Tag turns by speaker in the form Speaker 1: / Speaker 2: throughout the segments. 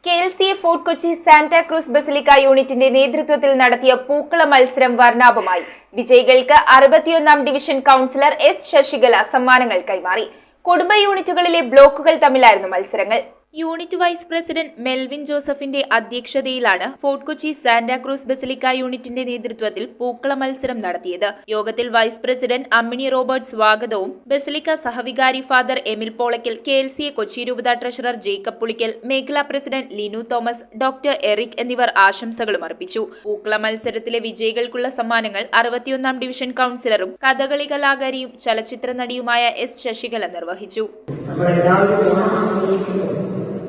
Speaker 1: KLCA fort Kochi Santa Cruz basilica യൂണിറ്റിന്റെ നേതൃത്വത്തിൽ നടത്തിയ പൂക്കള മത്സരം വർണ്ണാഭമായി. വിജയികൾക്ക് 61ാം ഡിവിഷൻ കൗൺസിലർ S. ശശികല സമ്മാനങ്ങൾ കൈമാറി. കുടുംബ യൂണിറ്റുകളിലെ ബ്ലോക്കുകൾ തമ്മിലായിരുന്നു മത്സരങ്ങൾ. യൂണിറ്റ് വൈസ് പ്രസിഡന്റ് മെൽവിൻ ജോസഫിന്റെ അധ്യക്ഷതയിലാണ് ഫോർട്ട് കൊച്ചി സാന്റാക്രൂസ് ബസിലിക്ക യൂണിറ്റിന്റെ നേതൃത്വത്തിൽ പൂക്കള മത്സരം നടത്തിയത്. യോഗത്തിൽ വൈസ് പ്രസിഡന്റ് അമ്മിണി റോബർട്ട് സ്വാഗതവും, ബസിലിക്ക സഹവികാരി father Emil Polakkal, KLCA Kochi രൂപത ട്രഷറർ ജേക്കബ് പുളിക്കൽ, മേഖലാ president Linu Thomas, doctor Eric എന്നിവർ ആശംസകളും അർപ്പിച്ചു. പൂക്കള മത്സരത്തിലെ വിജയികൾക്കുള്ള സമ്മാനങ്ങൾ 61ാം ഡിവിഷൻ കൗൺസിലറും കഥകളി കലാകാരിയും ചലച്ചിത്ര നടിയുമായ S. ശശികല നിർവഹിച്ചു.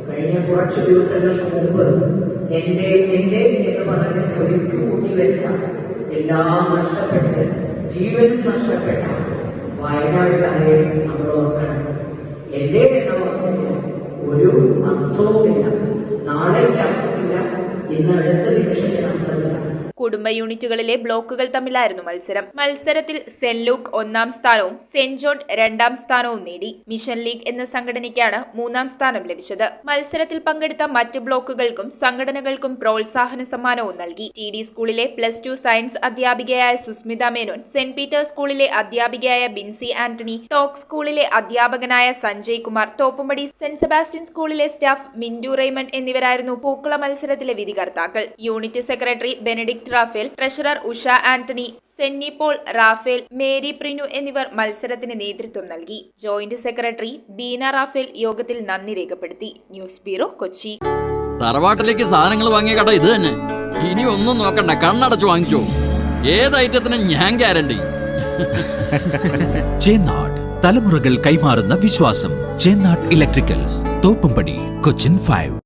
Speaker 2: കഴിഞ്ഞ കുറച്ചു ദിവസങ്ങൾക്ക് മുമ്പ് എന്റെ എന്ന് പറഞ്ഞ് ഒരുക്കി കൂട്ടിവെച്ച എല്ലാം നഷ്ടപ്പെട്ട് ജീവനും നഷ്ടപ്പെട്ട വയനാട്ടുകാരെ നമ്മൾ ഓർക്കണം. എന്റെ ഒരു അർത്ഥവുമില്ല, നാളേക്ക് അർത്ഥമില്ല, ഇന്ന് അടുത്ത നിമിഷത്തിന് അർത്ഥമില്ല.
Speaker 1: കുടുംബ യൂണിറ്റുകളിലെ ബ്ലോക്കുകൾ തമ്മിലായിരുന്നു മത്സരത്തിൽ സെന്റ് ലൂക്ക് 1ാം സ്ഥാനവും സെന്റ് ജോൺ 2ാം സ്ഥാനവും നേടി. മിഷൻ ലീഗ് എന്ന സംഘടനയ്ക്കാണ് 3ാം സ്ഥാനം ലഭിച്ചത്. മത്സരത്തിൽ പങ്കെടുത്ത മറ്റ് ബ്ലോക്കുകൾക്കും സംഘടനകൾക്കും പ്രോത്സാഹന സമ്മാനവും നൽകി. TD സ്കൂളിലെ +2 സയൻസ് അധ്യാപികയായ സുസ്മിത മേനോൻ, സെന്റ് പീറ്റേഴ്സ് സ്കൂളിലെ അധ്യാപികയായ ബിൻസി ആന്റണി, ടോക്ക് സ്കൂളിലെ അധ്യാപകനായ സഞ്ജയ് കുമാർ, തോപ്പുംപടി സെന്റ് സെബാസ്റ്റ്യൻ സ്കൂളിലെ സ്റ്റാഫ് മിന്റു റെയ്മണ്ട് എന്നിവരായിരുന്നു പൂക്കള മത്സരത്തിലെ വിധികർത്താക്കൾ. Unit secretary Benedict Raphael, treasurer Usha Antony, Senni Paul, Raphael, Mary Prinu എന്നിവർ മത്സരത്തിന് നേതൃത്വം നൽകി. ജോയിന്റ് സെക്രട്ടറി ബീന റാഫേൽ യോഗത്തിൽ നന്ദി രേഖപ്പെടുത്തി. News bureau, Kochi.
Speaker 3: തറവാട്ടിലേക്ക് സാധനങ്ങൾ വാങ്ങിയ കട ഇത് തന്നെ. ഇനി ഒന്നും നോക്കണ്ട, കണ്ണടച്ചു വാങ്ങിച്ചോ. ഏത് ഐറ്റത്തിനും ഞാൻ ഗ്യാരണ്ടി.
Speaker 4: ചേന്നാട്, തലമുറകൾ കൈമാറുന്ന വിശ്വാസം. ചേന്നാട് ഇലക്ട്രിക്കൽസ്, തോപ്പുംപടി, കൊച്ചിൻ 5.